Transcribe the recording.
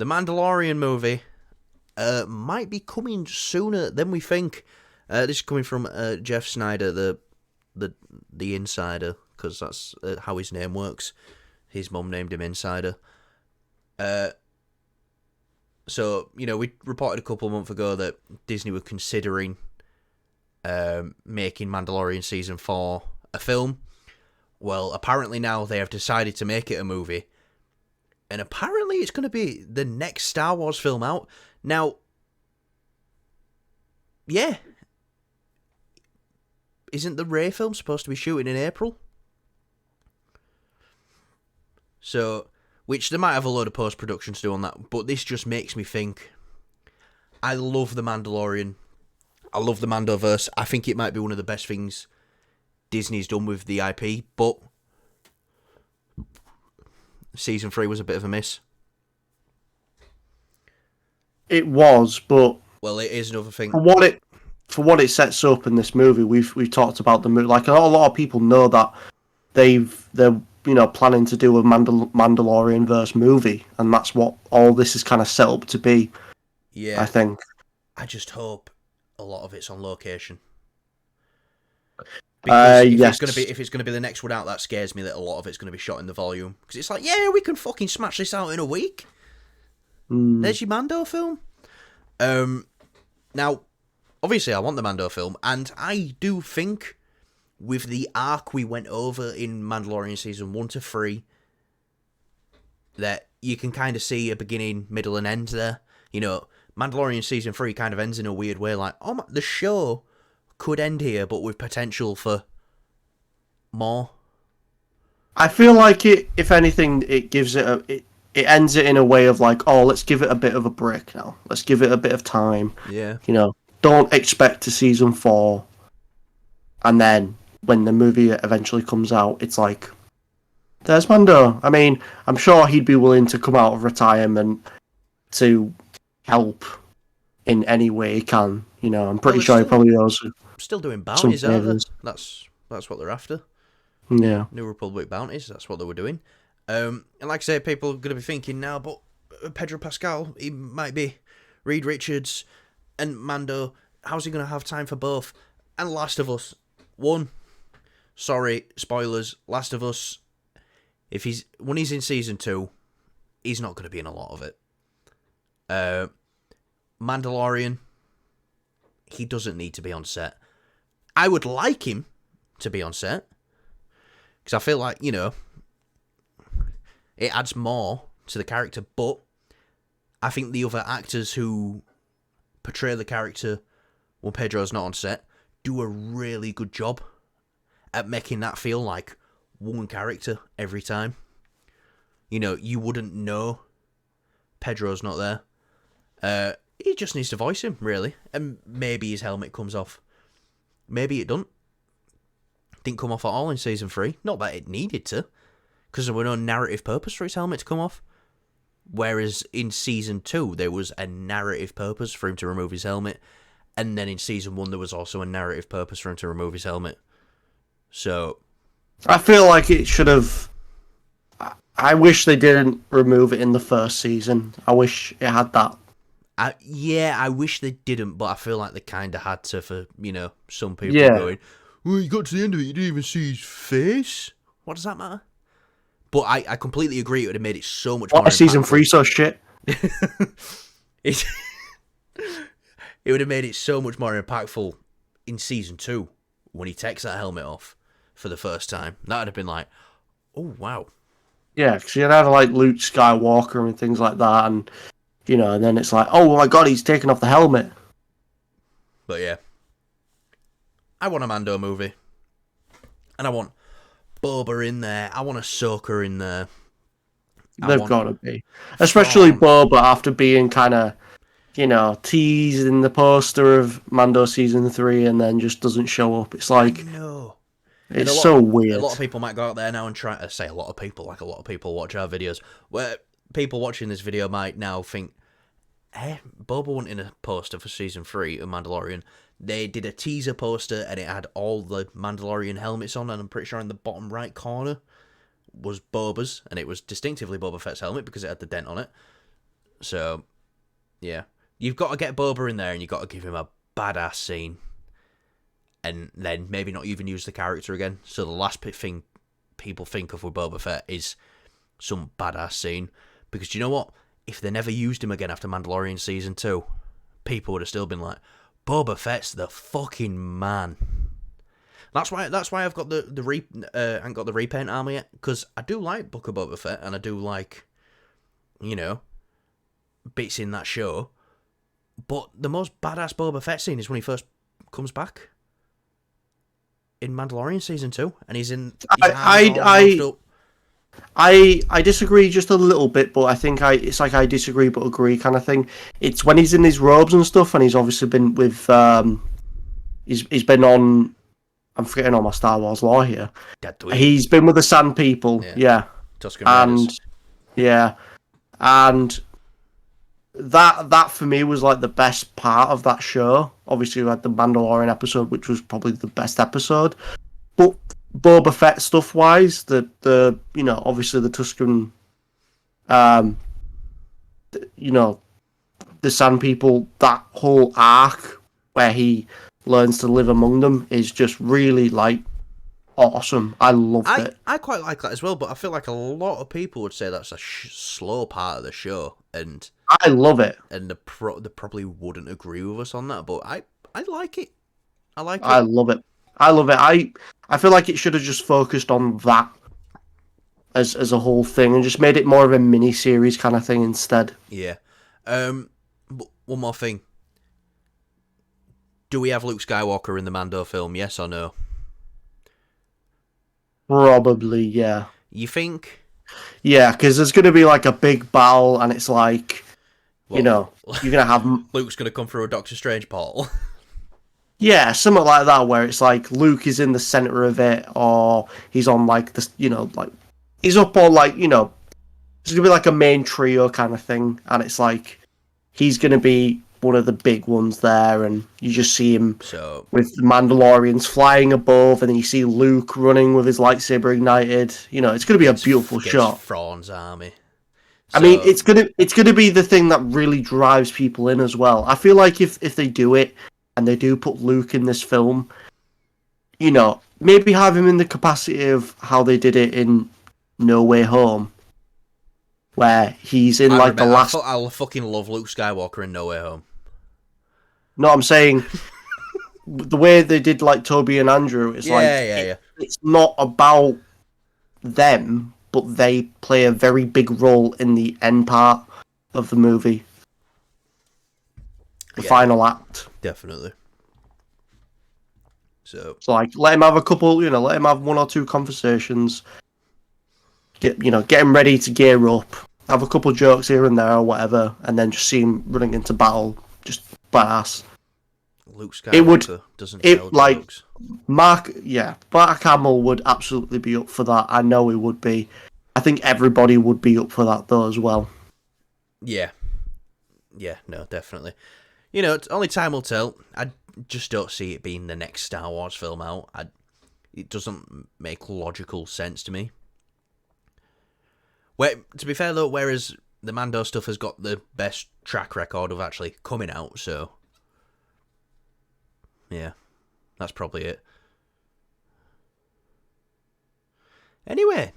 the Mandalorian movie might be coming sooner than we think. This is coming from Jeff Snyder, the Insider, because that's how his name works. His mum named him Insider. So, we reported a couple of months ago that Disney were considering making Mandalorian Season 4 a film. Well, apparently now they have decided to make it a movie. And apparently it's going to be the next Star Wars film out. Now, yeah. Isn't the Rey film supposed to be shooting in April? So, which they might have a load of post-production to do on that, but this just makes me think. I love The Mandalorian. I love the Mandoverse. I think it might be one of the best things Disney's done with the IP, but Season 3 was a bit of a miss. It was, but... Well, it is another thing. For what it sets up in this movie, we've talked about the movie. Like, a lot of people know that they're planning to do a Mandalorian verse movie, and that's what all this is kind of set up to be. Yeah, I think. I just hope a lot of it's on location. Because if it's gonna be the next one out, that scares me that a lot of it's gonna be shot in the volume. Because it's like, yeah, we can fucking smash this out in a week. There's your Mando film. Now, obviously, I want the Mando film, and I do think with the arc we went over in Mandalorian Season 1 to 3, that you can kind of see a beginning, middle, and end there. Mandalorian Season 3 kind of ends in a weird way, like, the show could end here, but with potential for more. I feel like if anything, it gives it it ends it in a way of like, let's give it a bit of a break now. Let's give it a bit of time. Yeah. Don't expect a Season 4. And then, when the movie eventually comes out, it's like, there's Mando. I mean, I'm sure he'd be willing to come out of retirement to help in any way he can. I'm pretty sure he probably knows. Still doing bounties, aren't they? That's what they're after. Yeah. New Republic bounties, that's what they were doing. And like I say, people are going to be thinking now, but Pedro Pascal, he might be Reed Richards and Mando. How's he going to have time for both? And Last of Us 1. Sorry, spoilers. Last of Us, when he's in Season 2, he's not going to be in a lot of it. Mandalorian, he doesn't need to be on set. I would like him to be on set, because I feel like, it adds more to the character, but I think the other actors who portray the character when Pedro's not on set do a really good job at making that feel like one character every time. You wouldn't know Pedro's not there. He just needs to voice him, really. And maybe his helmet comes off. Maybe it doesn't. Didn't come off at all in Season 3. Not that it needed to, because there were no narrative purpose for his helmet to come off. Whereas in Season 2, there was a narrative purpose for him to remove his helmet. And then in Season 1, there was also a narrative purpose for him to remove his helmet. So, I feel like it should have... I wish they didn't remove it in the first season. I wish it had that. I wish they didn't, but I feel like they kind of had to for, some people going, well, you got to the end of it, you didn't even see his face? What does that matter? But I completely agree, it would have made it so much more impactful. Season 3 so shit? It would have made it so much more impactful in Season 2 when he takes that helmet off for the first time. That would have been like, oh, wow. Yeah, because you'd have like Luke Skywalker and things like that, and and then it's like, oh my god, he's taking off the helmet. But yeah, I want a Mando movie, and I want Boba in there. I want Ahsoka in there. They've got to be, especially Boba after being kind of, teased in the poster of Mando Season 3, and then just doesn't show up. It's like, no. It's so weird. A lot of people might go out there now and try to say a lot of people watch our videos. Where people watching this video might now think, hey, Boba wasn't in a poster for Season 3 of Mandalorian. They did a teaser poster and it had all the Mandalorian helmets on, and I'm pretty sure in the bottom right corner was Boba's, and it was distinctively Boba Fett's helmet because it had the dent on it. So, yeah. You've got to get Boba in there and you've got to give him a badass scene. And then maybe not even use the character again. So the last thing people think of with Boba Fett is some badass scene. Because do you know what? If they never used him again after Mandalorian Season 2, people would have still been like, Boba Fett's the fucking man. That's why I've got I haven't got the repaint armor yet, because I do like Book of Boba Fett, and I do like, bits in that show. But the most badass Boba Fett scene is when he first comes back in Mandalorian Season 2, and he's in. I disagree just a little bit, but I think it's like I disagree but agree kind of thing. It's when he's in his robes and stuff, and he's obviously been with he's been on. I'm forgetting all my Star Wars lore here. Tatooine. He's been with the Sand People, yeah. Tusken Raiders. And yeah, and that for me was like the best part of that show. Obviously, we had the Mandalorian episode, which was probably the best episode. But Boba Fett stuff wise, the obviously the Tusken, the Sand People, that whole arc where he learns to live among them is just really like awesome. I loved it. I quite like that as well, but I feel like a lot of people would say that's a slow part of the show, and I love it. And they probably wouldn't agree with us on that, but I like it. I like it. I love it. I feel like it should have just focused on that as a whole thing and just made it more of a mini series kind of thing instead. Yeah. But one more thing. Do we have Luke Skywalker in the Mando film? Yes or no? Probably, yeah. You think? Yeah, because there's going to be like a big battle, and it's like, you're going to have... Luke's going to come through a Doctor Strange portal. Yeah, something like that, where it's like Luke is in the center of it, or he's on like this, like he's up on like, it's gonna be like a main trio kind of thing, and it's like he's gonna be one of the big ones there, and you just see him with the Mandalorians flying above, and then you see Luke running with his lightsaber ignited. It's gonna be a beautiful shot. Thrawn's army. I mean, it's gonna be the thing that really drives people in as well. I feel like if they do it. And they do put Luke in this film, maybe have him in the capacity of how they did it in No Way Home, where he's in the last... I fucking love Luke Skywalker in No Way Home. No, I'm saying the way they did like Toby and Andrew, it's it's not about them, but they play a very big role in the end part of the movie. The final act. Definitely. So like, let him have a couple, let him have one or two conversations. Get him ready to gear up. Have a couple jokes here and there or whatever, and then just see him running into battle. Just badass. Luke Skywalker doesn't tell jokes. Mark Hamill would absolutely be up for that. I know he would be. I think everybody would be up for that though as well. Yeah. Yeah, no, definitely. It's only time will tell. I just don't see it being the next Star Wars film out. It doesn't make logical sense to me. To be fair though, whereas the Mando stuff has got the best track record of actually coming out, so yeah, that's probably it. Anyway,